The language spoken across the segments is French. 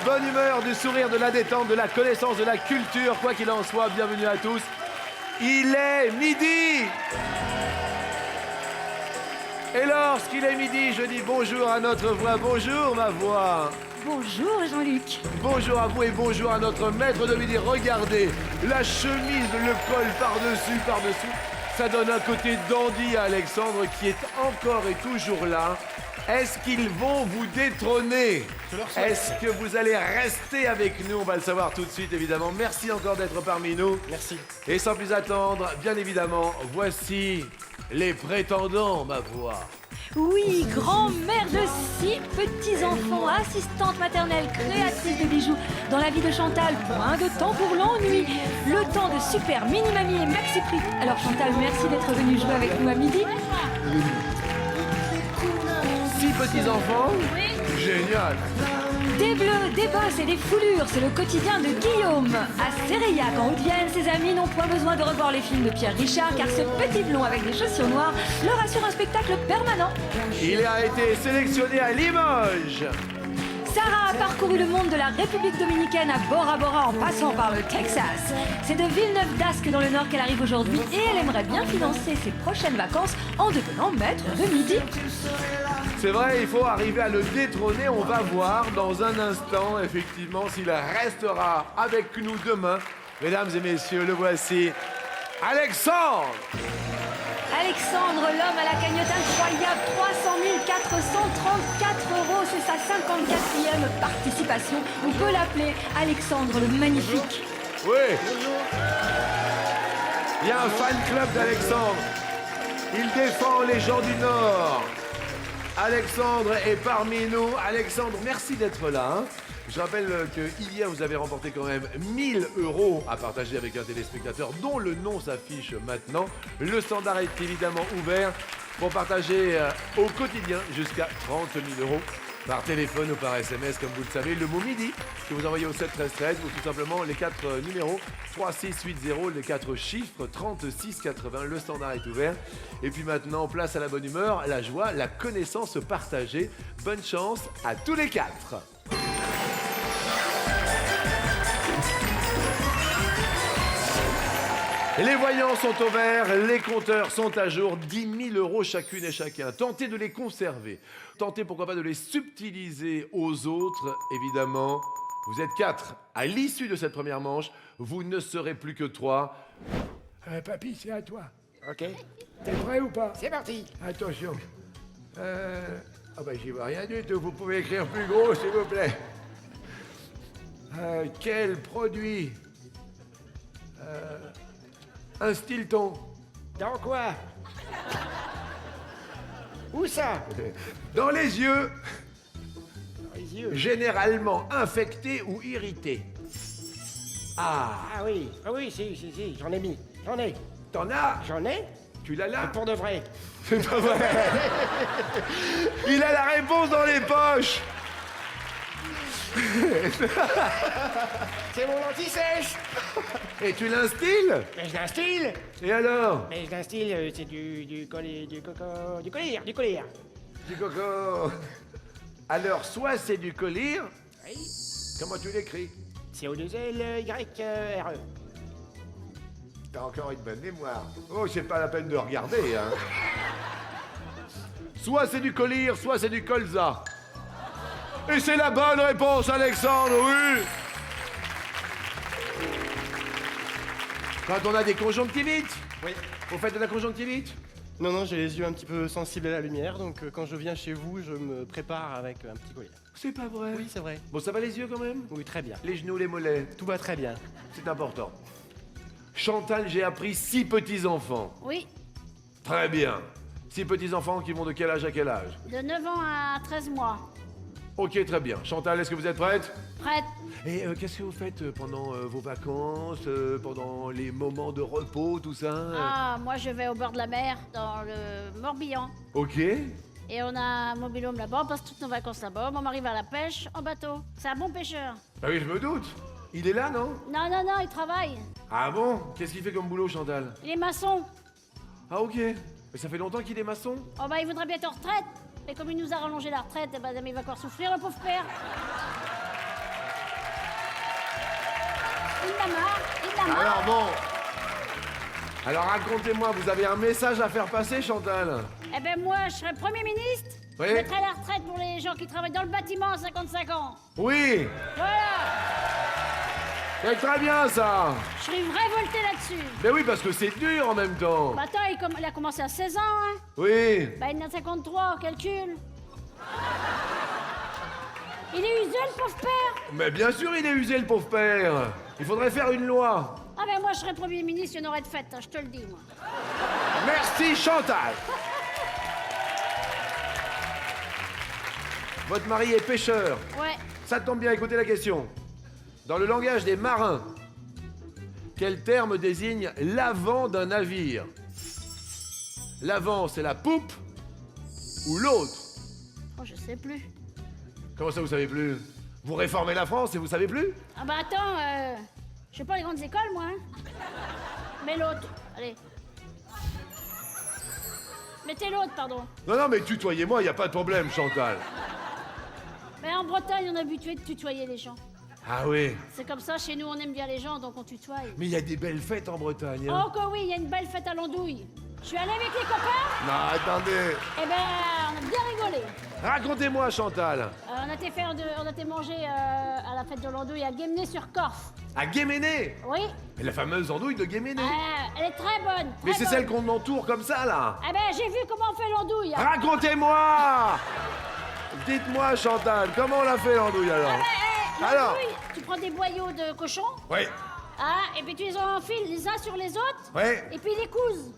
bonne humeur, du sourire, de la détente, de la connaissance, de la culture. Quoi qu'il en soit, bienvenue à tous. Il est midi. Et lorsqu'il est midi, je dis bonjour à notre voix. Bonjour ma voix. Bonjour Jean-Luc. Bonjour à vous et bonjour à notre maître de midi. Regardez, la chemise, le col par-dessus. Ça donne un côté dandy à Alexandre qui est encore et toujours là. Est-ce qu'ils vont vous détrôner? Est-ce que vous allez rester avec nous? On va le savoir tout de suite, évidemment. Merci encore d'être parmi nous. Merci. Et sans plus attendre, bien évidemment, voici les prétendants, ma voix. Oui, grand-mère de 6 petits-enfants, assistante maternelle, créatrice de bijoux. Dans la vie de Chantal, point de temps pour l'ennui. Le temps de super mini-mamie et maxi-prix. Alors Chantal, merci d'être venue jouer avec nous à midi. 6 petits-enfants? Oui. Génial. Des bleus, des bosses et des foulures, c'est le quotidien de Guillaume. À Séréillac, en Haute-Vienne, ses amis n'ont point besoin de revoir les films de Pierre Richard, car ce petit blond avec des chaussures noires leur assure un spectacle permanent. Il a été sélectionné à Limoges. Sarah a parcouru le monde de la République dominicaine à Bora Bora en passant par le Texas. C'est de Villeneuve-d'Ascq dans le Nord qu'elle arrive aujourd'hui et elle aimerait bien financer ses prochaines vacances en devenant maître de midi. C'est vrai, il faut arriver à le détrôner. On va voir dans un instant, effectivement, s'il restera avec nous demain. Mesdames et messieurs, le voici, Alexandre. Alexandre, l'homme à la cagnotte incroyable, 300 434 €, c'est sa 54e participation. On peut l'appeler Alexandre le Magnifique. Oui. Il y a un fan club d'Alexandre. Il défend les gens du Nord. Alexandre est parmi nous. Alexandre, merci d'être là. Hein. Je rappelle que hier, vous avez remporté quand même 1000 € à partager avec un téléspectateur dont le nom s'affiche maintenant. Le standard est évidemment ouvert pour partager au quotidien jusqu'à 30 000 € par téléphone ou par SMS, comme vous le savez. Le mot midi que vous envoyez au 7 13 13 ou tout simplement les 4 numéros 3680, les 4 chiffres 36 80. Le standard est ouvert. Et puis maintenant, place à la bonne humeur, la joie, la connaissance partagée. Bonne chance à tous les 4. Les voyants sont au vert, les compteurs sont à jour, 10 000 € chacune et chacun. Tentez de les conserver, tentez pourquoi pas de les subtiliser aux autres, évidemment. Vous êtes 4. À l'issue de cette première manche, vous ne serez plus que 3. Papy, c'est à toi. Ok. T'es prêt ou pas? C'est parti. Attention. J'y vois rien du tout. Vous pouvez écrire plus gros, s'il vous plaît. Quel produit instille-t-on? Dans quoi? Où ça? Dans les yeux. Dans les yeux. Généralement infectés ou irrités. Ah oui, si, j'en ai mis. J'en ai. T'en as? J'en ai? Tu l'as là? Pour de vrai. C'est pas vrai. Il a la réponse dans les poches. C'est mon anti-sèche. Et tu l'instilles? Mais je l'instille. Et alors? Mais je l'instille, c'est du collier. Du Du coco. Alors, soit c'est du collyre. Oui. Comment tu l'écris? CO2LYRE. T'as encore une bonne mémoire. Oh, c'est pas la peine de regarder, hein. Soit c'est du collyre, soit c'est du colza. Et c'est la bonne réponse, Alexandre, oui. Quand on a des conjonctivites. Oui. Vous faites de la conjonctivite? Non, j'ai les yeux un petit peu sensibles à la lumière, donc quand je viens chez vous, je me prépare avec un petit collier. C'est pas vrai. Oui, c'est vrai. Bon, ça va les yeux quand même? Oui, très bien. Les genoux, les mollets, Tout va très bien. c'est important. Chantal, j'ai appris 6 petits-enfants. Oui, Très bien. 6 petits-enfants qui vont de quel âge à quel âge? de 9 ans à 13 mois. Ok, très bien. Chantal, est-ce que vous êtes prête? Prête? Et qu'est-ce que vous faites pendant vos vacances, pendant les moments de repos, tout ça? Ah, moi je vais au bord de la mer, dans le Morbihan. Ok. Et on a un mobil-home là-bas, on passe toutes nos vacances là-bas. Mon mari va à la pêche en bateau. C'est un bon pêcheur. Ah oui, je me doute. Il est là, non? Non, il travaille. Ah bon? Qu'est-ce qu'il fait comme boulot, Chantal? Il est maçon. Ah ok. Mais ça fait longtemps qu'il est maçon? Oh bah il voudrait bien être en retraite. Et comme il nous a rallongé la retraite, eh ben, il va encore souffrir, le pauvre père. Il n'a marre. Alors bon. Alors racontez-moi, vous avez un message à faire passer, Chantal? Eh ben moi, je serais Premier ministre. Oui. Je mettrais la retraite pour les gens qui travaillent dans le bâtiment à 55 ans. Oui. Voilà. C'est très bien ça. Je serais révolté là-dessus. Mais oui, parce que c'est dur en même temps. Bah attends, il a commencé à 16 ans, hein. Oui. Bah il en a 53, calcul. Il est usé, le pauvre père. Mais bien sûr, il est usé, le pauvre père. Il faudrait faire une loi. Ah ben moi, je serais Premier ministre, il y en aurait de fête, hein, je te le dis, moi. Merci, Chantal. Votre mari est pêcheur. Ouais. Ça tombe bien, écoutez la question. Dans le langage des marins, quel terme désigne l'avant d'un navire? L'avant, c'est la poupe ou l'autre? Oh, je sais plus. Comment ça, vous savez plus? Vous réformez la France et vous savez plus? Ah bah attends, je sais pas les grandes écoles, moi, hein. Mais l'autre, allez. Mettez l'autre, pardon. Non, mais tutoyez-moi, y a pas de problème, Chantal. Mais en Bretagne, on est habitué de tutoyer les gens. Ah oui. C'est comme ça, chez nous, on aime bien les gens, donc on tutoie. Mais il y a des belles fêtes en Bretagne. Hein. Oh que oui, il y a une belle fête à l'andouille. Je suis allée avec les copains, Non, attendez. eh ben, on a bien rigolé. Racontez-moi, Chantal. On a été manger à la fête de l'andouille à Guémené-sur-Corse. À Guéméné. Oui, Mais la fameuse andouille de Guéméné. elle est très bonne. Mais très c'est bonne. celle qu'on entoure comme ça, là. Eh ben, j'ai vu comment on fait l'andouille. Racontez-moi. Dites-moi, Chantal, comment on l'a fait, l'andouille, alors? Alors? L'andouille, tu prends des boyaux de cochon, Oui. ah, et puis tu les enfiles les uns sur les autres, Oui. et puis ils les cousent.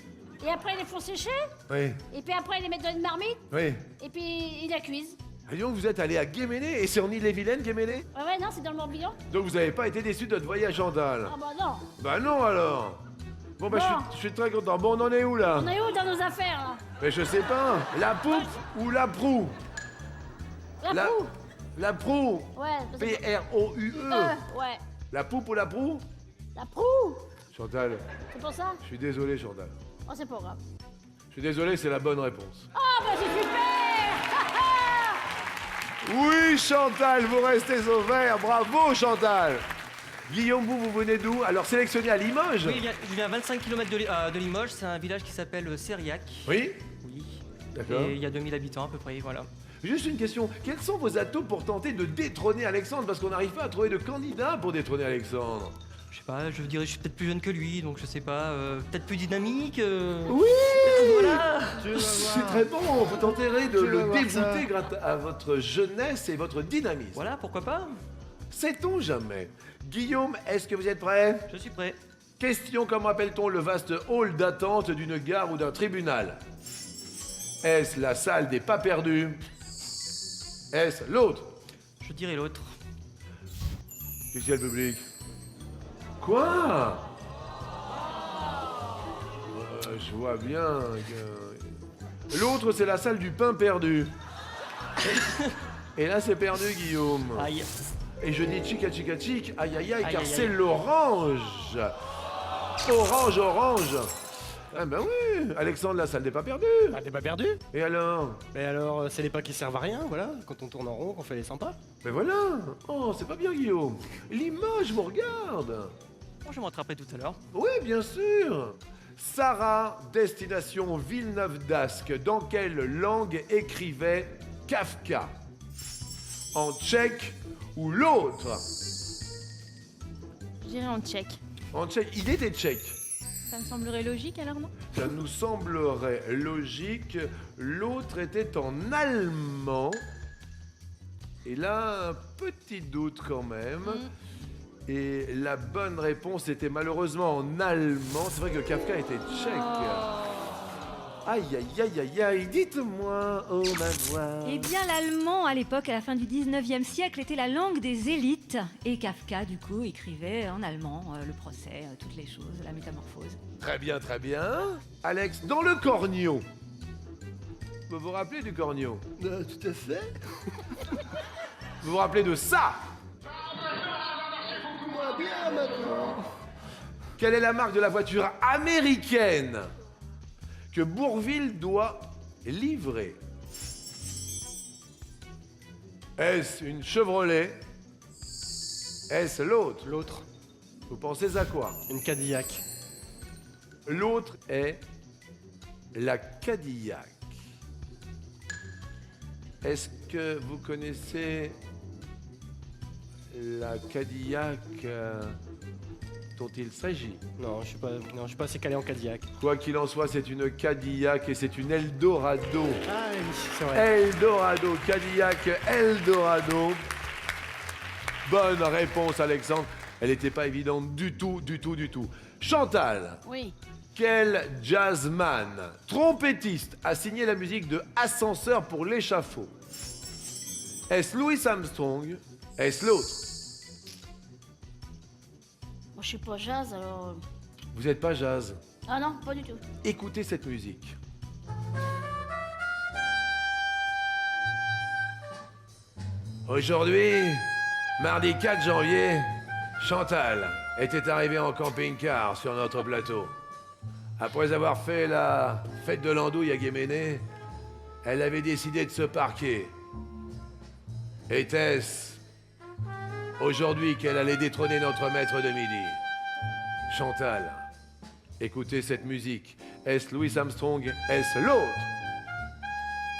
Et après, ils les font sécher, Oui. et puis après, ils les mettent dans une marmite, Oui. et puis ils la cuisent. Et donc, vous êtes allé à Guéméné, et c'est en Ille-et-Vilaine, Guéméné? Ouais, non, c'est dans le Morbihan. Donc, vous n'avez pas été déçu de votre voyage, Chantal? Ah bah non. Bah non, alors. Bon, bah, Non. je suis très content. Bon, on en est où, là? On est où dans nos affaires, là? Mais je sais pas. La poupe ou la proue? La proue. La proue. Ouais. parce que- P-R-O-U-E. Ouais. La poupe ou la proue? La proue. Chantal, C'est pour ça? je suis désolé, Chantal. Oh, c'est pas grave. Je suis désolé, c'est la bonne réponse. Ah bah c'est super. Oui, Chantal, vous restez au vert. Bravo, Chantal. Guillaume, vous venez d'où? Alors, sélectionné à Limoges? Oui, je viens à 25 km de Limoges, c'est un village qui s'appelle Sériac. Oui. Oui. D'accord. Et il y a 2000 habitants à peu près, voilà. Juste une question. Quels sont vos atouts pour tenter de détrôner Alexandre? Parce qu'on n'arrive pas à trouver de candidat pour détrôner Alexandre. Je sais pas, je dirais, je suis peut-être plus jeune que lui, donc je sais pas, peut-être plus dynamique. Oui. Voilà. C'est très bon. Vous tenterez de Tu vas le voir ça. dégoûter grâce à votre jeunesse et votre dynamisme. Voilà, pourquoi pas? Sait-on jamais? Guillaume, est-ce que vous êtes prêt? Je suis prêt. Question, comment appelle-t-on le vaste hall d'attente d'une gare ou d'un tribunal? Est-ce la salle des pas perdus? Est-ce l'autre? Je dirais l'autre. Qu'est-ce qu'il y a le public? Quoi? Je vois bien que... L'autre, c'est la salle du pain perdu. Et là, c'est perdu, Guillaume. Aïe. Et je dis chica chica chic, aïe aïe aïe, Aïe, car aïe, c'est aïe. l'orange. Orange, orange. Ah ben oui, Alexandre, la salle des pas perdus. Ah, t'es pas perdu? Et alors? Mais alors, c'est les pas qui servent à rien, voilà. Quand on tourne en rond, qu'on fait les sympas. Ben voilà. Oh, c'est pas bien, Guillaume. Limoges vous regarde. Bon, je me rattraperai tout à l'heure. Oui, bien sûr. Sarah, destination Villeneuve d'Ascq. Dans quelle langue écrivait Kafka? En tchèque ou l'autre? Je dirais en tchèque. En tchèque. Il était tchèque. Ça me semblerait logique alors, non? Ça nous semblerait logique. L'autre était en allemand. Et là, un petit doute quand même. Et la bonne réponse était malheureusement en allemand. C'est vrai que Kafka était tchèque. Aïe, aïe, aïe, aïe, aïe, dites-moi, oh ma voix. Eh bien, l'allemand, à l'époque, à la fin du 19e siècle, était la langue des élites. Et Kafka, du coup, écrivait en allemand le procès, toutes les choses, la métamorphose. Très bien, très bien. Alex, dans le cornio. Vous vous rappelez du cornio? Tout à fait. Vous vous rappelez de ça? Moi bien maintenant. Quelle est la marque de la voiture américaine que Bourvil doit livrer? Est-ce une Chevrolet? Est-ce l'autre? L'autre. Vous pensez à quoi? Une Cadillac. L'autre est la Cadillac. Est-ce que vous connaissez la Cadillac dont il s'agit? Non, je suis pas assez calé en Cadillac. Quoi qu'il en soit, c'est une Cadillac et c'est une Eldorado. Ah oui, c'est vrai. Eldorado, Cadillac Eldorado. Bonne réponse, Alexandre. Elle n'était pas évidente du tout. Chantal, Oui. quel jazzman, trompettiste, a signé la musique de Ascenseur pour l'échafaud? Est-ce Louis Armstrong? Est-ce l'autre? Moi, je suis pas jazz, alors... Vous n'êtes pas jazz. Ah non, pas du tout. Écoutez cette musique. Aujourd'hui, mardi 4 janvier, Chantal était arrivée en camping-car sur notre plateau. Après avoir fait la fête de l'andouille à Guéméné, elle avait décidé de se parquer. Était-ce aujourd'hui qu'elle allait détrôner notre maître de midi? Chantal, écoutez cette musique. Est-ce Louis Armstrong? Est-ce l'autre?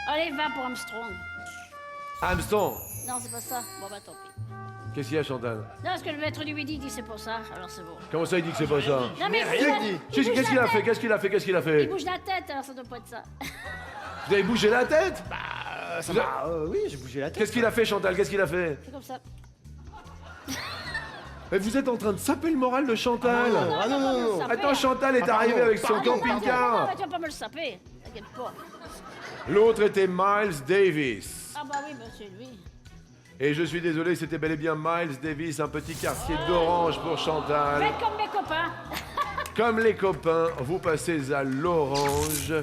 Allez, va pour Armstrong. Armstrong! Non, c'est pas ça. Bon, bah, tant pis. Qu'est-ce qu'il y a, Chantal? Non, parce que le maître du midi dit c'est pour ça, alors c'est bon. Comment ça, il dit que c'est pas ça? Non, mais Qu'est-ce qu'il a fait? Qu'est-ce qu'il a fait? Qu'est-ce qu'il a Il fait? bouge la tête, alors ça doit pas être ça. Vous avez bougé la tête? Ça va, oui, j'ai bougé la tête. Qu'est-ce qu'il a fait, Chantal? Qu'est-ce qu'il a fait? C'est comme ça. Mais vous êtes en train de saper le moral de Chantal. Ah non, non, non. Attends, Chantal est arrivée avec son Ah, camping-car. tu vas pas me le saper. T'inquiète pas. L'autre était Miles Davis. Ah bah oui, bah c'est lui. Et je suis désolé, c'était bel et bien Miles Davis, un petit quartier d'orange pour Chantal. Faites comme mes copains. Comme les copains, vous passez à l'orange.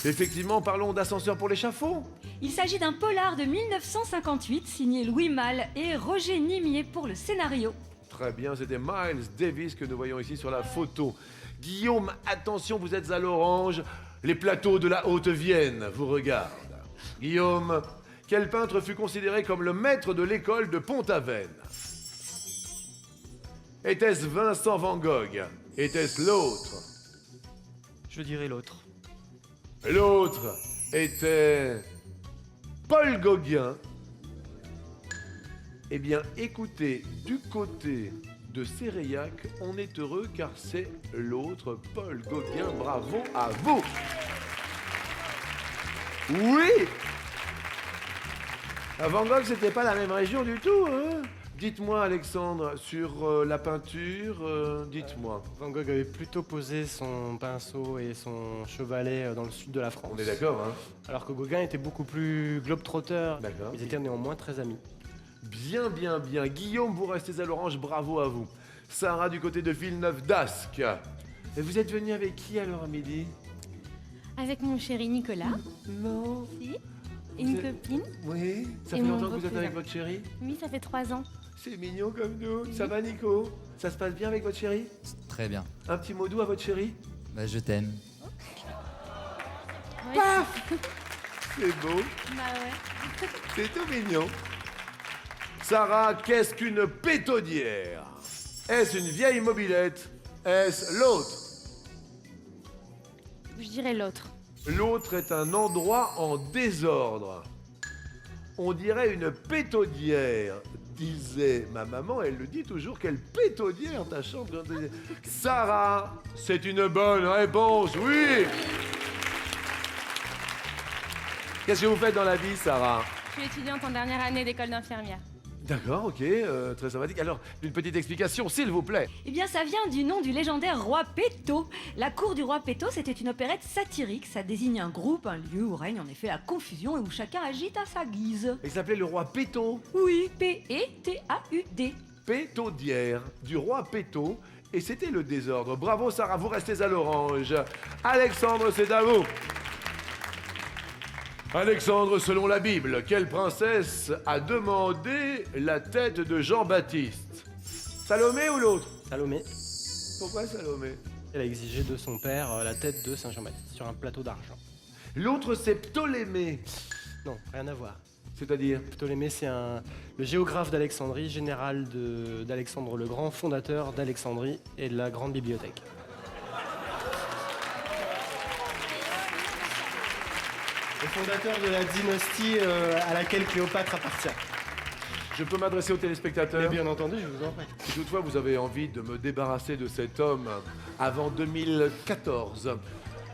Effectivement, parlons d'Ascenseur pour l'échafaud. Il s'agit d'un polar de 1958 signé Louis Malle et Roger Nimier pour le scénario. Très bien, c'était Miles Davis que nous voyons ici sur la photo. Guillaume, attention, vous êtes à l'orange. Les plateaux de la Haute-Vienne vous regardent. Guillaume, quel peintre fut considéré comme le maître de l'école de Pont-Aven? Était-ce Vincent Van Gogh? Était-ce l'autre? Je dirais l'autre. L'autre était Paul Gauguin. Eh bien, écoutez, du côté de Séréillac, on est heureux car c'est l'autre, Paul Gauguin. Bravo à vous. Oui. À Van Gogh, c'était pas la même région du tout, hein? Dites-moi, Alexandre, sur la peinture, dites-moi. Van Gogh avait plutôt posé son pinceau et son chevalet dans le sud de la France. On est d'accord, hein? Alors que Gauguin était beaucoup plus globe-trotteur. D'accord. Ils étaient néanmoins très amis. Bien. Guillaume, vous restez à l'orange, bravo à vous. Sarah, du côté de Villeneuve d'Ascq. Et vous êtes venu avec qui alors à midi? Avec mon chéri Nicolas. Non. Si. Et une Vous êtes- copine. Oui. Ça Et fait mon longtemps que vous êtes beau-cousin. avec votre chérie? Oui, ça fait 3 ans. C'est mignon comme nous. Ça va, Nico? Ça se passe bien avec votre chérie? Très bien. Un petit mot doux à votre chérie? Bah, je t'aime. C'est beau. Bah ouais. C'est tout mignon. Sarah, qu'est-ce qu'une pétaudière? Est-ce une vieille mobilette? Est-ce l'autre? Je dirais l'autre. L'autre est un endroit en désordre. On dirait une pétaudière, disait ma maman. Elle le dit toujours, quelle pétaudière ta chambre. Sarah, c'est une bonne réponse, oui. Qu'est-ce que vous faites dans la vie, Sarah? Je suis étudiante en dernière année d'école d'infirmière. D'accord, ok, très sympathique. Alors, une petite explication, s'il vous plaît. Eh bien, ça vient du nom du légendaire roi Péto. La cour du roi Péto, c'était une opérette satirique. Ça désigne un groupe, un lieu où règne en effet la confusion et où chacun agite à sa guise. Il s'appelait le roi Péto. Oui, P-E-T-A-U-D. Pétaudière, du roi Péto. Et c'était le désordre. Bravo, Sarah, vous restez à l'orange. Alexandre, c'est à vous. Alexandre, selon la Bible, quelle princesse a demandé la tête de Jean-Baptiste? Salomé ou l'autre? Salomé, Pourquoi Salomé? elle a exigé de son père la tête de Saint Jean-Baptiste sur un plateau d'argent. L'autre, c'est Ptolémée. Non, rien à voir. C'est-à-dire? Ptolémée, c'est le géographe d'Alexandrie, général d'Alexandre le Grand, fondateur d'Alexandrie et de la grande bibliothèque. Le fondateur de la dynastie à laquelle Cléopâtre appartient. Je peux m'adresser aux Mais téléspectateurs? bien entendu, je vous en prie. Si toutefois vous avez envie de me débarrasser de cet homme avant 2014,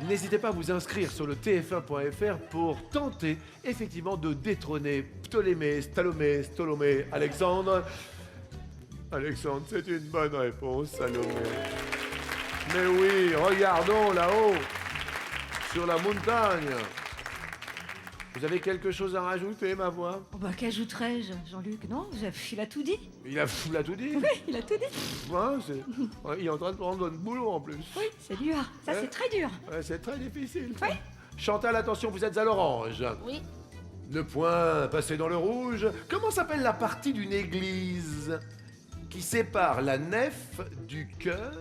n'hésitez pas à vous inscrire sur le tf1.fr pour tenter effectivement de détrôner Ptolémée, Stolomée, Alexandre. Alexandre, c'est une bonne réponse, Salomé. Mais oui, regardons là-haut, sur la montagne. Vous avez quelque chose à rajouter, ma voix? Oh bah qu'ajouterais-je, Jean-Luc? Non, il a tout dit. Il a tout dit? Oui, il a tout dit. Ouais, il est en train de prendre notre boulot en plus. Oui, c'est dur. Ça, c'est très dur. Ouais, c'est très difficile. Oui. Chantal, attention, vous êtes à l'orange. Oui. Le point passé dans le rouge. Comment s'appelle la partie d'une église qui sépare la nef du chœur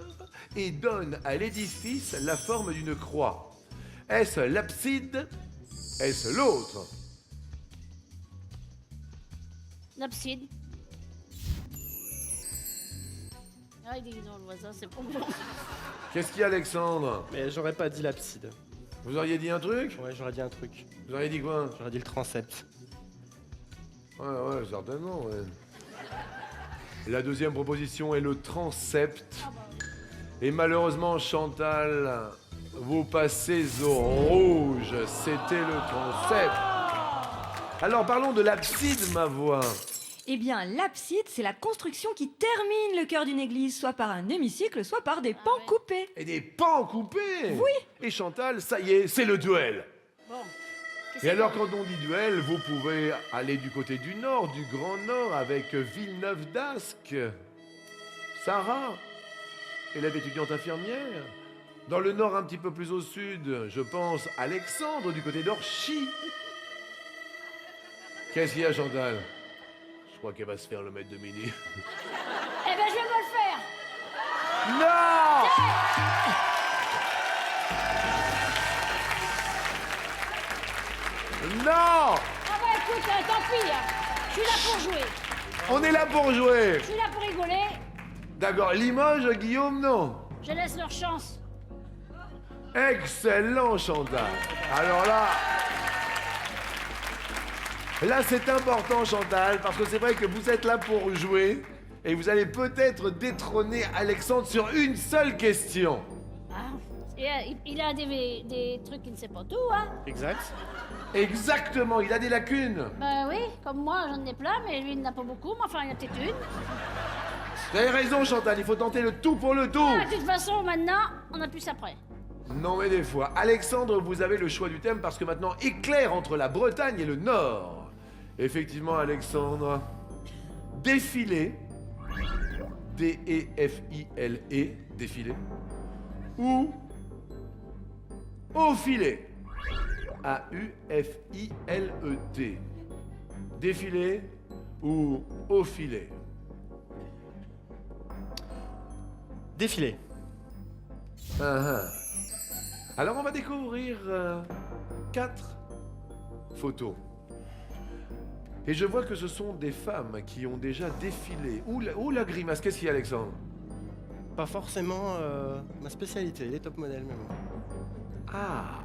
et donne à l'édifice la forme d'une croix? Est-ce l'abside? Est-ce l'autre? L'abside. Ah, il dit non, le voisin, c'est pas bon. Qu'est-ce qu'il y a, Alexandre? Mais j'aurais pas dit l'abside. Vous auriez dit un truc? Ouais, j'aurais dit un truc. Vous auriez dit quoi? J'aurais dit le transept. Ouais, certainement, ouais. La deuxième proposition est le transept. Et malheureusement, Chantal, vous passez au rouge. C'était le transept. Alors, parlons de l'abside, ma voix. Eh bien, l'abside, c'est la construction qui termine le cœur d'une église, soit par un hémicycle, soit par des pans coupés. Et des pans coupés. Oui. Et Chantal, ça y est, c'est le duel. Bon. Et alors, quand on dit duel, vous pouvez aller du côté du nord, du Grand Nord, avec Villeneuve d'Ascq, Sarah, élève étudiante infirmière. Dans le nord, un petit peu plus au sud, je pense Alexandre, du côté d'Orchy. Qu'est-ce qu'il y a, Chantal? Je crois qu'elle va se faire le maître de midi. Eh ben, je vais me le faire. Non! Non! Ah bah écoute, tant pis. Je suis là pour jouer. On est là pour jouer. Je suis là pour rigoler. D'accord, Limoges, Guillaume, non? Je laisse leur chance. Excellent, Chantal. Alors là c'est important, Chantal, parce que c'est vrai que vous êtes là pour jouer et vous allez peut-être détrôner Alexandre sur une seule question. Ah. Il a des trucs qu'il ne sait pas tout, hein. Exact. Exactement, il a des lacunes. Ben oui, comme moi, j'en ai plein, mais lui, il n'en a pas beaucoup, mais enfin, il y en a peut-être une. Vous avez raison, Chantal, il faut tenter le tout pour le tout. Ah, de toute façon, maintenant, on a plus après. Non mais des fois. Alexandre, vous avez le choix du thème parce que maintenant, éclair entre la Bretagne et le Nord. Effectivement, Alexandre, défilé, D-E-F-I-L-E, défilé, ou au filet, A-U-F-I-L-E-T, défilé ou au filet. Défilé. Alors on va découvrir 4 photos. Et je vois que ce sont des femmes qui ont déjà défilé. Ouh la grimace, qu'est-ce qu'il y a, Alexandre? Pas forcément ma spécialité, les top modèles même. Ah,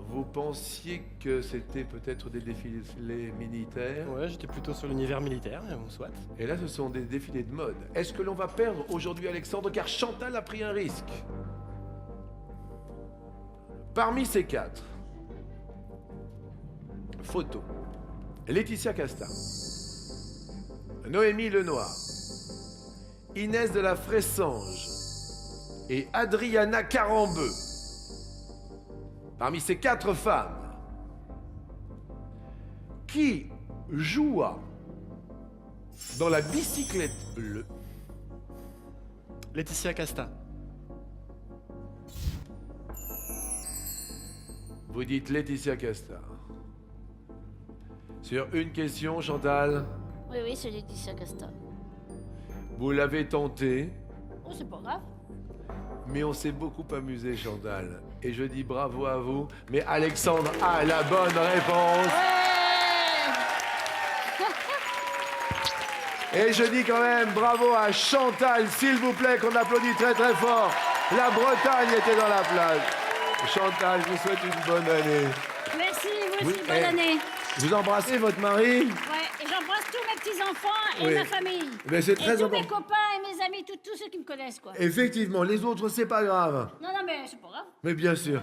vous pensiez que c'était peut-être des défilés militaires? Ouais, j'étais plutôt sur l'univers militaire, mais bon, soit. Et là, ce sont des défilés de mode. Est-ce que l'on va perdre aujourd'hui, Alexandre, car Chantal a pris un risque? Parmi ces 4 photos, Laetitia Casta, Noémie Lenoir, Inès de la Fressange et Adriana Carambeu. Parmi ces 4 femmes, qui joua dans la bicyclette bleue? Laetitia Casta. Vous dites Laetitia Casta. Sur une question, Chantal, Oui, c'est Laetitia Casta. vous l'avez tenté, Oh, c'est pas grave. mais on s'est beaucoup amusé, Chantal. Et je dis bravo à vous, mais Alexandre a la bonne réponse. Et je dis quand même bravo à Chantal, s'il vous plaît, qu'on applaudit très très fort. La Bretagne était dans la place. Chantal, je vous souhaite une bonne année. Merci, vous aussi, Oui, bonne eh. année. Vous embrassez votre mari? Ouais, et j'embrasse tous mes petits-enfants et Oui. ma famille. Mais c'est Et très tous mes important. copains et mes amis, tous ceux qui me connaissent, quoi. Effectivement, les autres, c'est pas grave. Non, mais c'est pas grave. Mais bien sûr.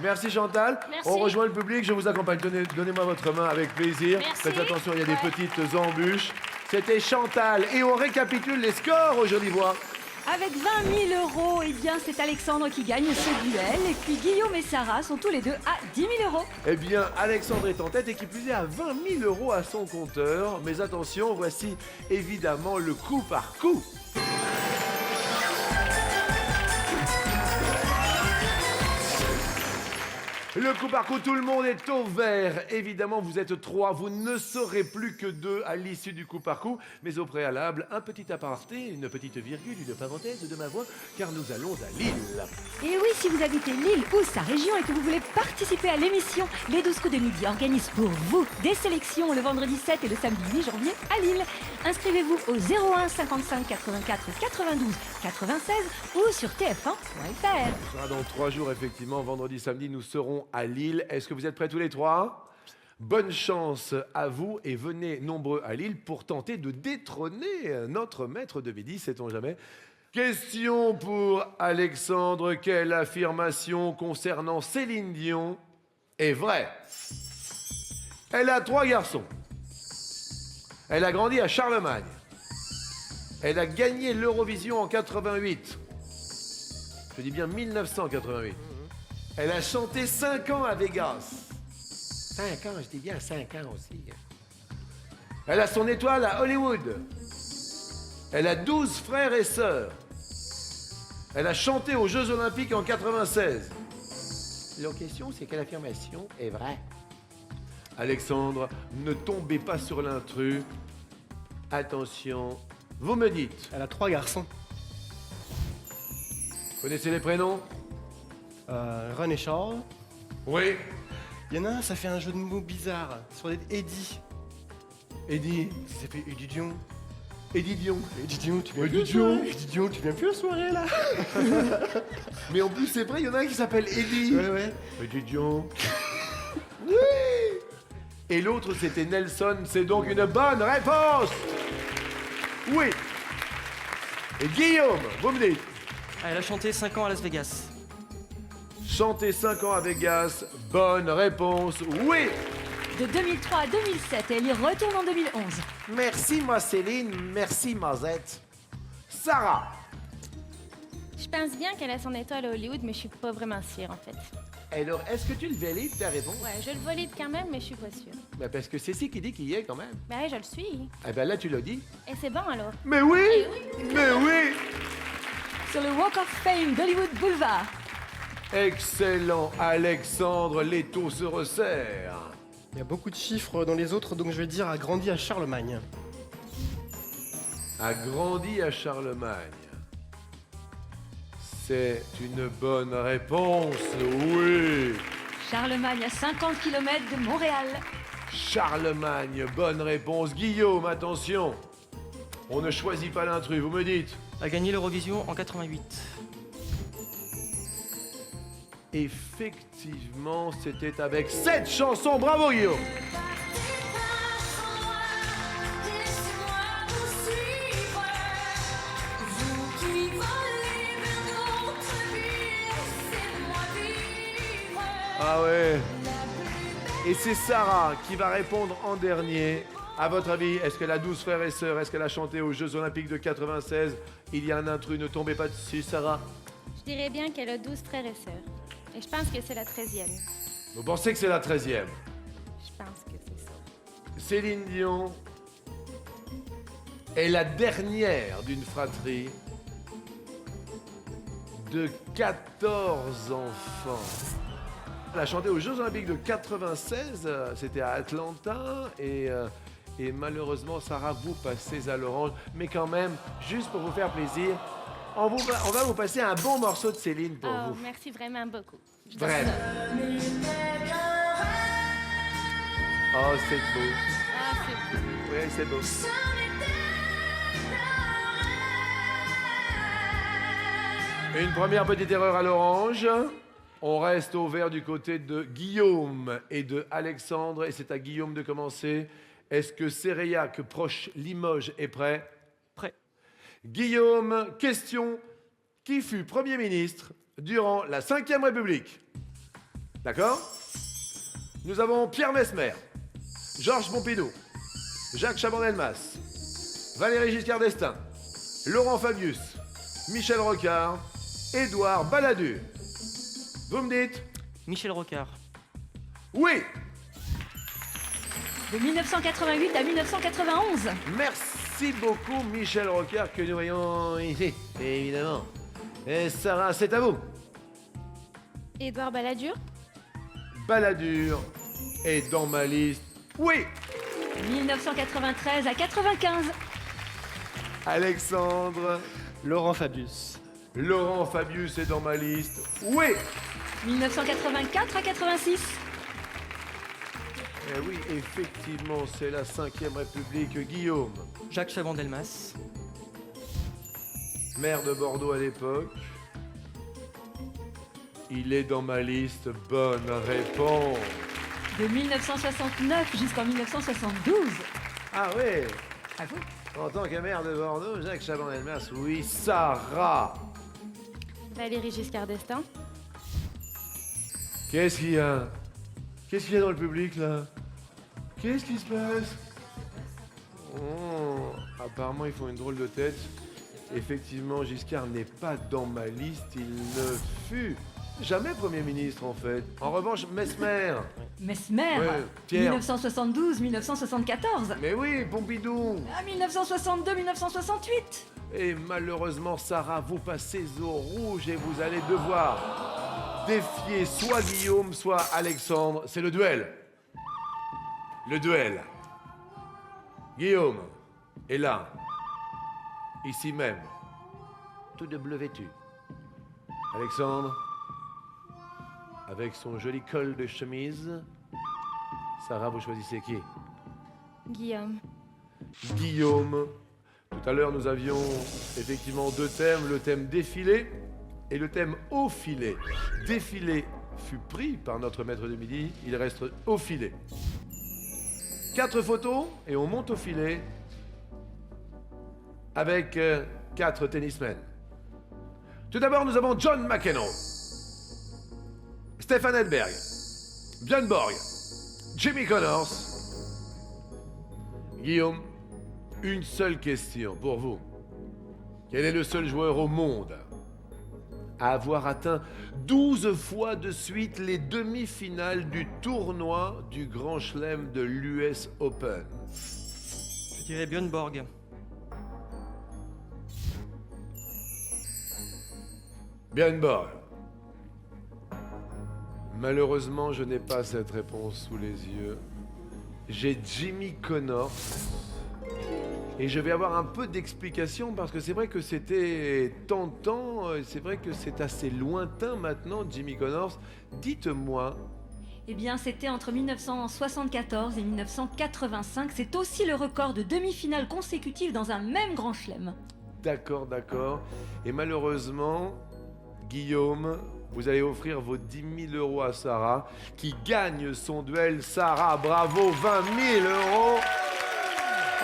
Merci Chantal. Merci. On rejoint le public, je vous accompagne. Donnez-moi votre main avec plaisir. Merci. Faites attention, il y a Ouais. des petites embûches. C'était Chantal. Et on récapitule les scores aujourd'hui, voir. Avec 20 000 euros, eh bien, c'est Alexandre qui gagne ce duel. Et puis Guillaume et Sarah sont tous les deux à 10 000 euros. Eh bien, Alexandre est en tête et qui plus est à 20 000 euros à son compteur. Mais attention, voici évidemment le coup par coup. Le coup par coup, tout le monde est au vert. Évidemment, vous êtes 3, vous ne serez plus que 2 à l'issue du coup par coup. Mais au préalable, un petit aparté, une petite virgule, une parenthèse de ma voix, car nous allons à Lille. Et oui, si vous habitez Lille ou sa région et que vous voulez participer à l'émission, les 12 coups de midi organisent pour vous des sélections le vendredi 7 et le samedi 8 janvier à Lille. Inscrivez-vous au 01 55 84 92 96 ou sur tf1.fr. Ce sera dans 3 jours, effectivement. Vendredi, samedi, nous serons à Lille. Est-ce que vous êtes prêts tous les 3 ? Bonne chance à vous et venez nombreux à Lille pour tenter de détrôner notre maître de midi, sait-on jamais. Question pour Alexandre. Quelle affirmation concernant Céline Dion est vraie ? Elle a 3 garçons. Elle a grandi à Charlemagne. Elle a gagné l'Eurovision en 88. Je dis bien 1988. Elle a chanté 5 ans à Vegas. 5 ans, je dis bien 5 ans aussi. Elle a son étoile à Hollywood. Elle a 12 frères et sœurs. Elle a chanté aux Jeux Olympiques en 96. La question, c'est quelle affirmation est vraie? Alexandre, ne tombez pas sur l'intrus. Attention, vous me dites. Elle a 3 garçons. Connaissez les prénoms? Ron et Charles. Oui. Il y en a un, ça fait un jeu de mots bizarre. Sur les Eddie. Eddie. Ça s'appelle Eddie Dion. Eddie Dion. Eddie Dion, tu viens Eddie plus aux Dion. soirées Eddie Dion, tu viens plus aux soirées là? Mais en plus, c'est vrai, il y en a un qui s'appelle Eddie. Ouais. Eddie Dion. Oui. Et l'autre, c'était Nelson. C'est donc une bonne réponse. Oui. Et Guillaume, vous me dites. Elle a chanté 5 ans à Las Vegas. Chanter 5 ans à Vegas, bonne réponse, oui. De 2003 à 2007, elle y retourne en 2011. Merci, ma Céline. Merci, Mazette. Sarah, Je pense bien qu'elle a son étoile à Hollywood, mais je suis pas vraiment sûre en fait. alors est-ce que tu le valides ta réponse? Ouais, je le valide quand même, mais je suis pas sûre. Bah, parce que c'est ici qui dit qu'il y est quand même. Ben, je le suis. Eh ben là, tu l'as dit. Et c'est bon alors. Mais oui, Eh mais oui. Sur le Walk of Fame d'Hollywood Boulevard. Excellent, Alexandre, l'étau se resserre. Il y a beaucoup de chiffres dans les autres, donc je vais dire a grandi à Charlemagne. A grandi à Charlemagne. C'est une bonne réponse, oui. Charlemagne à 50 km de Montréal. Charlemagne, bonne réponse. Guillaume, attention. On ne choisit pas l'intrus, vous me dites. A gagné l'Eurovision en 88. Effectivement, c'était avec cette chanson. Bravo, Guillaume. Ah ouais. Et c'est Sarah qui va répondre en dernier. À votre avis, est-ce qu'elle a 12 frères et sœurs? Est-ce qu'elle a chanté aux Jeux Olympiques de 96? Il y a un intrus, ne tombez pas dessus, Sarah. Je dirais bien qu'elle a 12 frères et sœurs. Et je pense que c'est la 13e. Vous pensez que c'est la 13e? Je pense que c'est ça. Céline Dion est la dernière d'une fratrie de 14 enfants. Elle a chanté aux Jeux Olympiques de 96, c'était à Atlanta, et malheureusement, Sarah, vous passez à l'orange. Mais quand même, juste pour vous faire plaisir, on va vous passer un bon morceau de Céline pour Oh, vous. merci vraiment beaucoup. Je Vraiment. Oh, c'est beau. Ah, c'est beau. Oui, c'est beau. Une première petite erreur à l'orange. On reste au vert du côté de Guillaume et de Alexandre. Et c'est à Guillaume de commencer. Est-ce que Séréac, proche Limoges, est prêt? Prêt. Guillaume, question. Qui fut Premier ministre durant la Ve République? D'accord? Nous avons Pierre Messmer, Georges Pompidou, Jacques Chaban-Delmas, Valéry Giscard d'Estaing, Laurent Fabius, Michel Rocard, Édouard Balladur. Vous me dites? Michel Rocard. Oui! De 1988 à 1991. Merci beaucoup, Michel Rocard, que nous voyons ici, évidemment. Et Sarah, c'est à vous. Édouard Balladur. Balladur est dans ma liste. Oui! 1993 à 95. Alexandre. Laurent Fabius. Laurent Fabius est dans ma liste. Oui! 1984 à 86. Eh oui, effectivement, c'est la Ve République. Guillaume, Jacques Chaban-Delmas. maire de Bordeaux à l'époque. Il est dans ma liste. Bonne réponse. De 1969 jusqu'en 1972. Ah oui! À vous. En tant que maire de Bordeaux, Jacques Chaban-Delmas. Oui, Sarah. Valéry Giscard d'Estaing. Qu'est-ce qu'il y a? Qu'est-ce qu'il y a dans le public, là? Qu'est-ce qui se passe? Oh, apparemment, ils font une drôle de tête. Effectivement, Giscard n'est pas dans ma liste. Il ne fut jamais Premier ministre, en fait. En revanche, Messmer. Messmer. Ouais, Pierre. 1972-1974. Mais oui, Pompidou. À 1962-1968. Et malheureusement, Sarah, vous passez au rouge et vous allez devoir défier soit Guillaume, soit Alexandre. C'est le duel. Le duel. Guillaume est là, ici même, tout de bleu vêtu. Alexandre, avec son joli col de chemise. Sarah, vous choisissez qui? Guillaume. Guillaume. Tout à l'heure, nous avions effectivement deux thèmes, le thème défilé et le thème au filet. Défilé fut pris par notre maître de midi, il reste au filet. 4 photos et on monte au filet avec 4 tennismen. Tout d'abord, nous avons John McEnroe, Stefan Edberg, Björn Borg, Jimmy Connors. Guillaume, une seule question pour vous. Quel est le seul joueur au monde à avoir atteint 12 fois de suite les demi-finales du tournoi du Grand Chelem de l'US Open? Je dirais Björn Borg. Björn Borg. Malheureusement, je n'ai pas cette réponse sous les yeux. J'ai Jimmy Connors. Et je vais avoir un peu d'explication parce que c'est vrai que c'était tentant, c'est vrai que c'est assez lointain maintenant, Jimmy Connors. Dites-moi. Eh bien, c'était entre 1974 et 1985. C'est aussi le record de demi-finales consécutives dans un même Grand Chelem. D'accord, d'accord. Et malheureusement, Guillaume, vous allez offrir vos 10 000 euros à Sarah, qui gagne son duel. Sarah, bravo, 20 000 euros.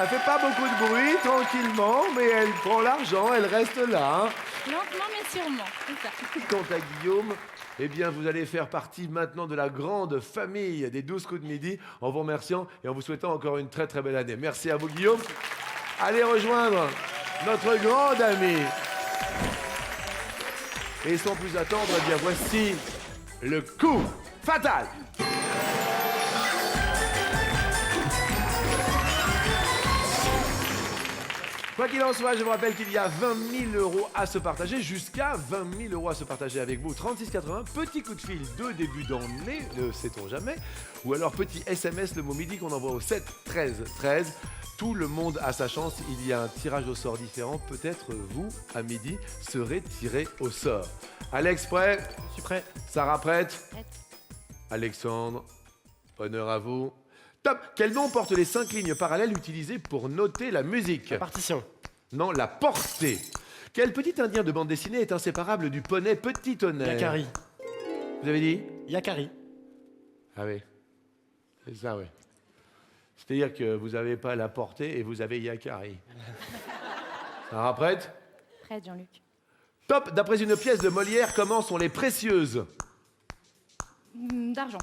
Elle fait pas beaucoup de bruit, tranquillement, mais elle prend l'argent, elle reste là. Hein. Lentement mais sûrement, c'est ça. Quant à Guillaume, eh bien, vous allez faire partie maintenant de la grande famille des 12 coups de midi, en vous remerciant et en vous souhaitant encore une très très belle année. Merci à vous, Guillaume. Allez rejoindre notre grande amie. Et sans plus attendre, eh bien, voici le coup fatal. Quoi qu'il en soit, je vous rappelle qu'il y a 20 000 euros à se partager, jusqu'à 20 000 euros à se partager avec vous. 36,80, petit coup de fil de début d'année, ne sait-on jamais. Ou alors petit SMS, le mot midi qu'on envoie au 7 13 13. Tout le monde a sa chance, il y a un tirage au sort différent. Peut-être vous, à midi, serez tiré au sort. Alex, prêt? Je suis prêt. Sarah, prête? Prête. Alexandre, honneur à vous. Top! Quel nom portent les 5 lignes parallèles utilisées pour noter la musique? La partition. Non, la portée. Quel petit indien de bande dessinée est inséparable du poney Petit Tonnerre? Yakari. Vous avez dit? Yakari. Ah oui. C'est ça, oui. C'est-à-dire que vous n'avez pas la portée et vous avez Yakari. Sarah, prête? Prête, Jean-Luc. Top. D'après une pièce de Molière, comment sont les précieuses? D'argent.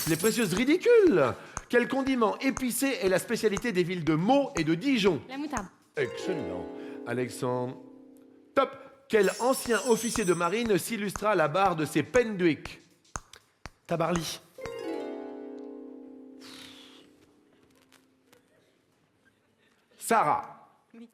Les précieuses ridicules. Quel condiment épicé est la spécialité des villes de Meaux et de Dijon? La moutarde. Excellent. Alexandre. Top. Quel ancien officier de marine s'illustra à la barre de ses Penduic? Tabarly. Sarah. Oui.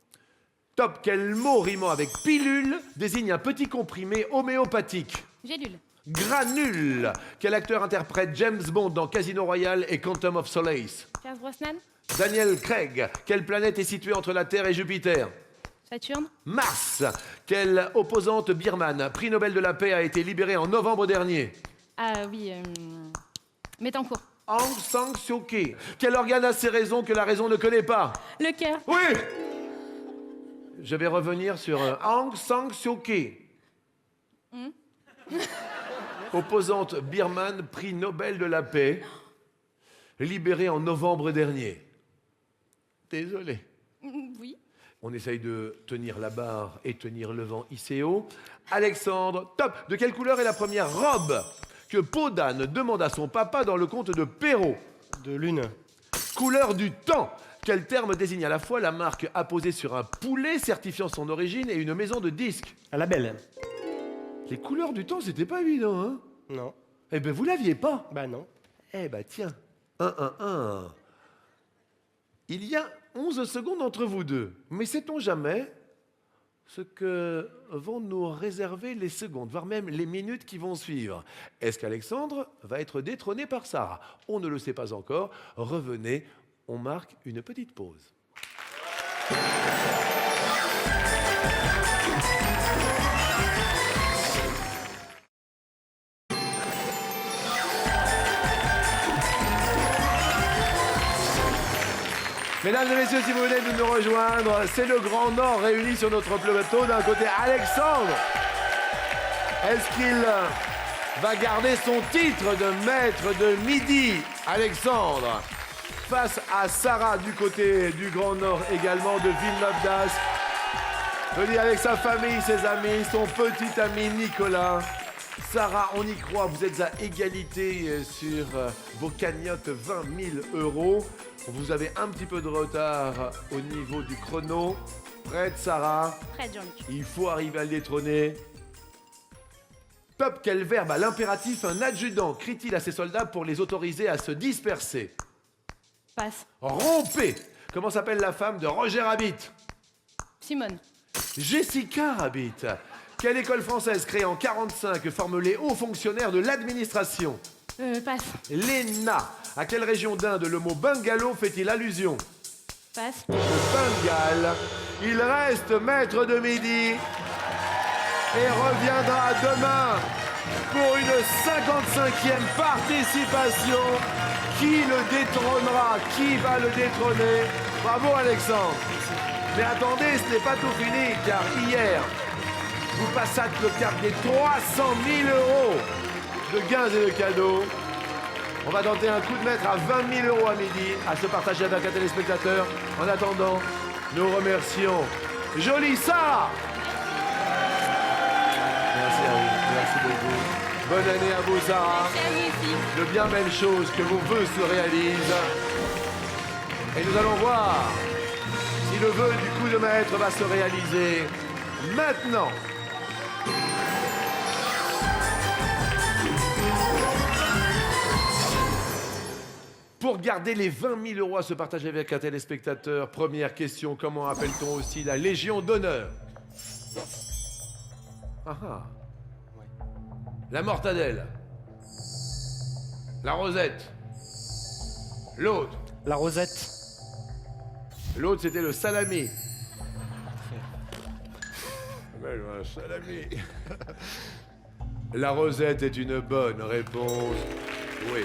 Top. Quel mot rimant avec pilule désigne un petit comprimé homéopathique? Gélule. Granule. Quel acteur interprète James Bond dans Casino Royale et Quantum of Solace? Pierce Brosnan. Daniel Craig. Quelle planète est située entre la Terre et Jupiter? Saturne. Mars. Quelle opposante birmane, prix Nobel de la paix, a été libérée en novembre dernier? Ah oui, Métancourt. Aung San Suu Kyi. Quel organe a ses raisons que la raison ne connaît pas? Le cœur. Oui. Je vais revenir sur Aung San Suu Kyi. Opposante birmane, prix Nobel de la paix, libérée en novembre dernier. Désolé. Oui. On essaye de tenir la barre et tenir le vent ICO. Alexandre, top. De quelle couleur est la première robe que Peau d'âne demande à son papa dans le conte de Perrault? De lune. Couleur du temps. Quel terme désigne à la fois la marque apposée sur un poulet certifiant son origine et une maison de disques? Un label. Les couleurs du temps, c'était pas évident, hein? Non. Eh ben, vous l'aviez pas. Bah non. Eh ben, tiens. 1. Il y a 11 secondes entre vous deux. Mais sait-on jamais ce que vont nous réserver les secondes, voire même les minutes qui vont suivre? Est-ce qu'Alexandre va être détrôné par Sarah? On ne le sait pas encore. Revenez, on marque une petite pause. Mesdames et messieurs, si vous venez de nous rejoindre, c'est le Grand Nord réuni sur notre plateau. D'un côté, Alexandre. Est-ce qu'il va garder son titre de maître de midi? Alexandre. Face à Sarah du côté du Grand Nord également, de Villeneuve-d'Ascq. Venu avec sa famille, ses amis, son petit ami Nicolas. Sarah, on y croit, vous êtes à égalité sur vos cagnottes 20 000 €. Vous avez un petit peu de retard au niveau du chrono. Prête, Sarah? Prête, Jean-Luc. Il faut arriver à le détrôner. Top, quel verbe à l'impératif un adjudant crie-t-il à ses soldats pour les autoriser à se disperser? Passe. Rompez. Comment s'appelle la femme de Roger Rabbit? Simone. Jessica Rabbit. Quelle école française créée en 1945 forme les hauts fonctionnaires de l'administration? Passe. L'ENA. À quelle région d'Inde le mot bungalow fait-il allusion? Passe. Le Bengale. Il reste maître de midi et reviendra demain pour une 55e participation. Qui le détrônera? Qui va le détrôner? Bravo Alexandre. Mais attendez, ce n'est pas tout fini, car hier, vous passâtes le cap des 300 000 € de gains et de cadeaux. On va tenter un coup de maître à 20 000 € à midi, à se partager avec un téléspectateur. En attendant, nous remercions Jolie Sarah. Merci à vous, merci beaucoup. Bonne année à vous, Sarah. Merci à vous aussi. De bien belles choses, que vos vœux se réalisent. Et nous allons voir si le vœu du coup de maître va se réaliser maintenant. Pour garder les 20 000 € à se partager avec un téléspectateur, première question, comment appelle-t-on aussi la Légion d'honneur? Ah ah. La mortadelle. La rosette. L'autre. La rosette. L'autre, c'était le salami. Un salami. La rosette est une bonne réponse. Oui.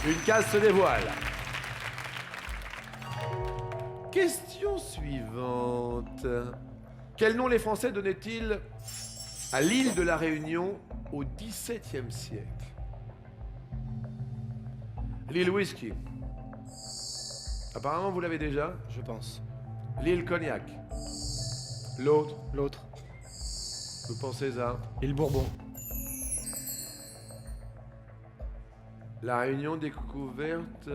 Une case se dévoile. Question suivante. Quel nom les Français donnaient-ils à l'île de la Réunion au XVIIe siècle? L'île Whisky. Apparemment, vous l'avez déjà. Je pense. L'île Cognac. L'autre, L'autre, vous pensez à l'île Bourbon. la Réunion découverte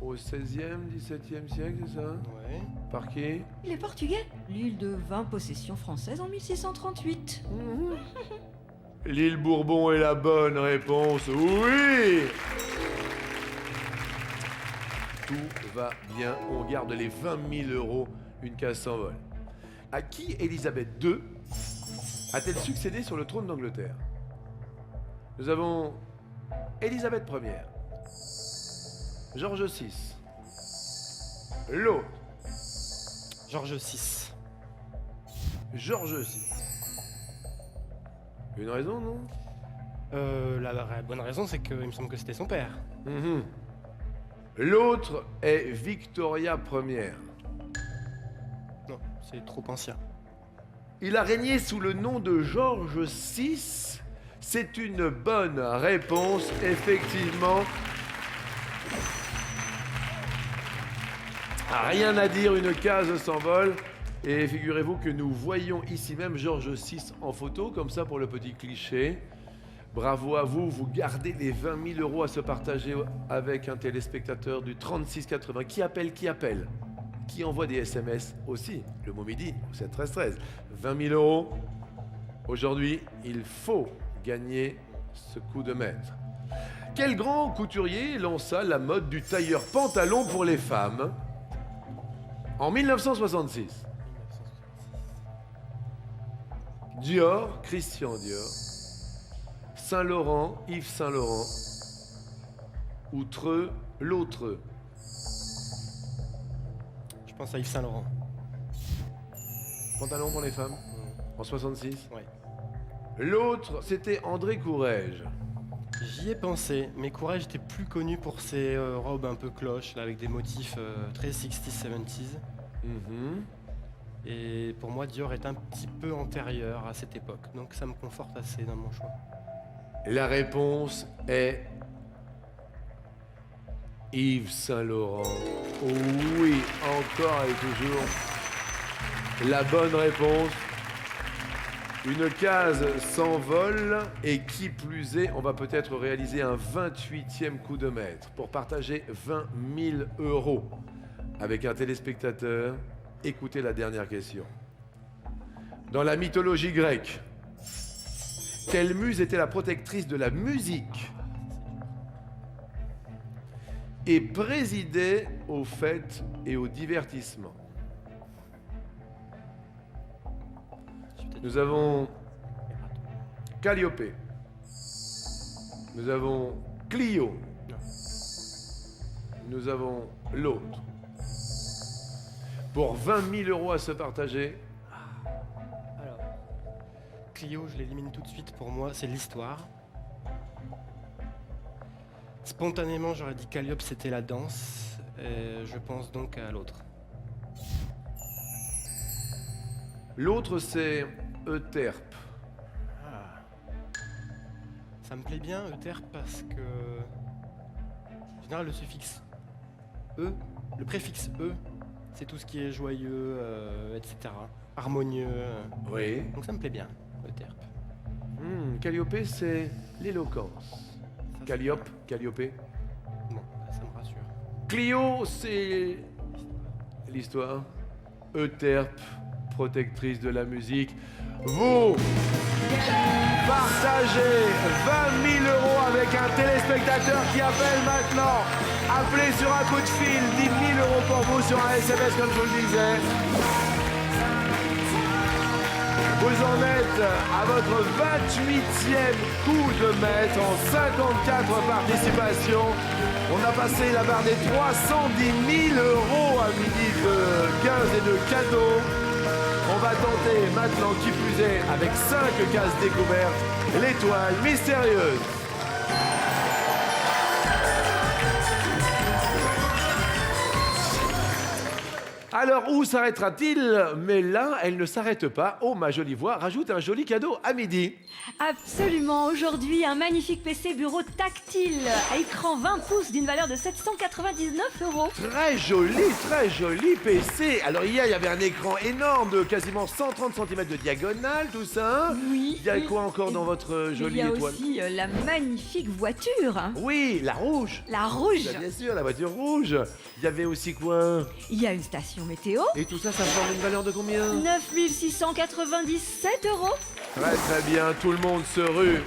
au XVIe, XVIIe siècle, c'est ça? Ouais. Par qui? Les Portugais. L'île de 20 possessions françaises en 1638. L'île Bourbon est la bonne réponse. Oui! Tout va bien. On garde les 20 000 euros. Une case s'envole. À qui Élisabeth II a-t-elle succédé sur le trône d'Angleterre? Nous avons Élisabeth Ier, George VI, l'autre, George VI. George VI. Une raison, non? La bonne raison, c'est qu'il me semble que c'était son père. Mhm. L'autre est Victoria Ier. Non, c'est trop ancien. Il a régné sous le nom de George VI. C'est une bonne réponse, effectivement. Rien à dire, une case s'envole. Et figurez-vous que nous voyons ici même George VI en photo, comme ça pour le petit cliché. Bravo à vous, vous gardez les 20 000 euros à se partager avec un téléspectateur du 3680. Qui appelle? Qui envoie des SMS aussi, le mot midi, au 7 13 13. 20 000 euros. Aujourd'hui, il faut gagner ce coup de maître. Quel grand couturier lança la mode du tailleur pantalon pour les femmes en 1966? Dior, Christian Dior, Saint-Laurent, Yves Saint-Laurent, Outreux, l'autre. Je pense à Yves Saint-Laurent. Pantalon pour les femmes en 66. Ouais. L'autre, c'était André Courrèges. J'y ai pensé, mais Courrèges était plus connu pour ses robes un peu cloches, là, avec des motifs très 60s, 70s. Mhm. Et pour moi, Dior est un petit peu antérieur à cette époque, donc ça me conforte assez dans mon choix. La réponse est Yves Saint-Laurent. Oui, encore et toujours. La bonne réponse. Une case s'envole et qui plus est, on va peut-être réaliser un 28e coup de maître pour partager 20 000 euros avec un téléspectateur. Écoutez la dernière question. Dans la mythologie grecque, quelle muse était la protectrice de la musique et présidait aux fêtes et aux divertissements? Nous avons Calliope. Nous avons Clio. Nous avons l'autre. Pour 20 000 euros à se partager. Alors, Clio, je l'élimine tout de suite. Pour moi, c'est l'histoire. Spontanément, j'aurais dit Calliope, c'était la danse. Et je pense donc à l'autre. L'autre, c'est Euterpe. Ça me plaît bien, Euterpe, parce que... En général, le suffixe E, le préfixe E, c'est tout ce qui est joyeux, etc. Harmonieux. Oui. Donc ça me plaît bien, Euterpe. Calliope, c'est l'éloquence. Calliope. Bon, ça me rassure. Clio, c'est l'histoire. Euterpe, protectrice de la musique. Vous partagez 20 000 euros avec un téléspectateur qui appelle maintenant. Appelez sur un coup de fil, 10 000 euros pour vous sur un SMS comme je vous le disais. Vous en êtes à votre 28e coup de maître en 54 participations. On a passé la barre des 310 000 euros à midi de gains et de cadeaux. On va tenter maintenant, qui plus est, avec 5 cases découvertes, l'étoile mystérieuse. Alors, où s'arrêtera-t-il? Mais là, elle ne s'arrête pas. Oh, ma jolie voix, rajoute un joli cadeau à midi. Absolument, aujourd'hui, un magnifique PC bureau tactile à écran 20 pouces d'une valeur de 799 €. Très joli PC. Alors, hier, il y avait un écran énorme de quasiment 130 cm de diagonale, tout ça. Hein? Oui. Il y a quoi encore dans votre jolie Il y a étoile? aussi la magnifique voiture. Oui, la rouge. La rouge. Bien sûr, la voiture rouge. Il y avait aussi quoi? Il y a une station météo. Et tout ça, ça forme une valeur de combien? 9 697 €. Très bien, tout le monde se rue.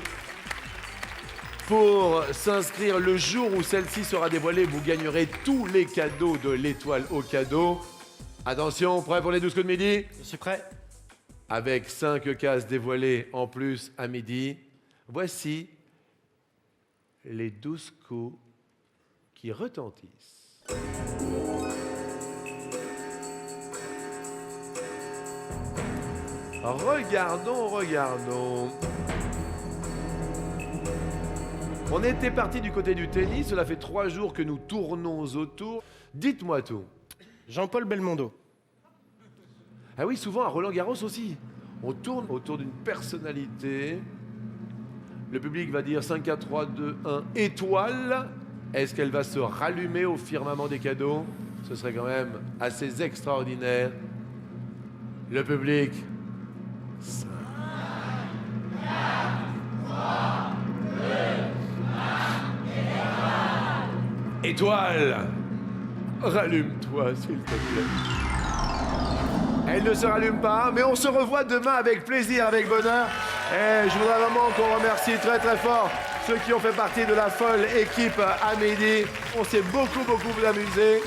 Pour s'inscrire le jour où celle-ci sera dévoilée, vous gagnerez tous les cadeaux de l'étoile au cadeau. Attention, prêt pour les 12 coups de midi? Je suis prêt. Avec 5 cases dévoilées en plus à midi, voici les 12 coups qui retentissent. Regardons. On était parti du côté du tennis, cela fait 3 jours que nous tournons autour. Dites-moi tout. Jean-Paul Belmondo. Ah oui, souvent à Roland-Garros aussi. On tourne autour d'une personnalité. Le public va dire 5, 4, 3, 2, 1, étoile. Est-ce qu'elle va se rallumer au firmament des cadeaux? Ce serait quand même assez extraordinaire. Le public. 5, 4, 3, 2, 1, étoile. Rallume-toi, s'il te plaît. Elle ne se rallume pas, mais on se revoit demain avec plaisir, avec bonheur. Et je voudrais vraiment qu'on remercie très fort ceux qui ont fait partie de la folle équipe à midi. On s'est beaucoup amusé.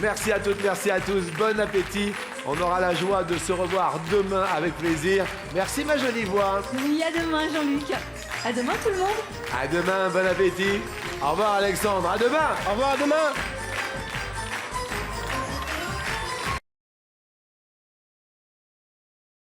Merci à toutes, merci à tous. Bon appétit. On aura la joie de se revoir demain avec plaisir. Merci ma jolie voix. Oui, à demain, Jean-Luc. À demain, tout le monde. À demain, bon appétit. Au revoir Alexandre, à demain. Au revoir, à demain.